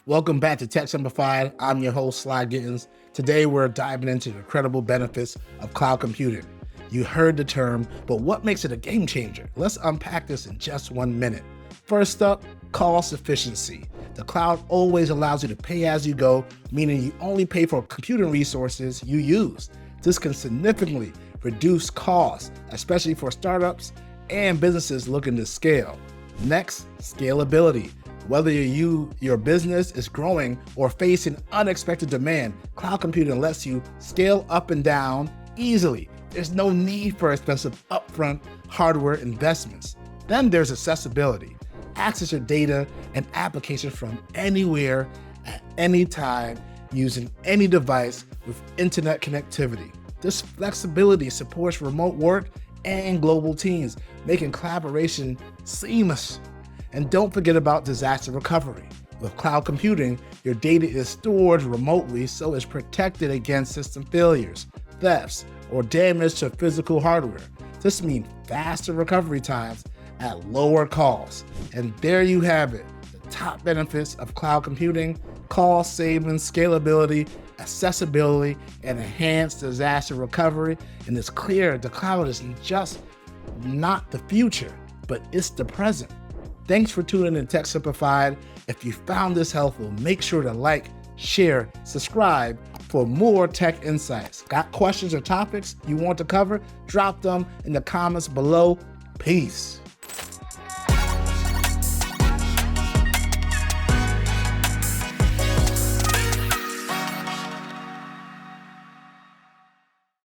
Welcome back to Tech Simplified. I'm your host, Sly Gittens. Today, we're diving into the incredible benefits of cloud computing. You heard the term, but what makes it a game changer? Let's unpack this in just 1 minute. First up, cost efficiency. The cloud always allows you to pay as you go, meaning you only pay for computing resources you use. This can significantly reduce costs, especially for startups and businesses looking to scale. Next, scalability. Whether your business is growing or facing unexpected demand, cloud computing lets you scale up and down easily. There's no need for expensive upfront hardware investments. Then there's accessibility. Access your data and applications from anywhere at any time using any device with internet connectivity. This flexibility supports remote work and global teams, making collaboration seamless. And don't forget about disaster recovery. With cloud computing, your data is stored remotely so it's protected against system failures, thefts, or damage to physical hardware. This means faster recovery times at lower costs. And there you have it, the top benefits of cloud computing: cost savings, scalability, accessibility, and enhanced disaster recovery. And it's clear the cloud is just not the future, but it's the present. Thanks for tuning in to Tech Simplified. If you found this helpful, make sure to like, share, subscribe for more tech insights. Got questions or topics you want to cover? Drop them in the comments below. Peace.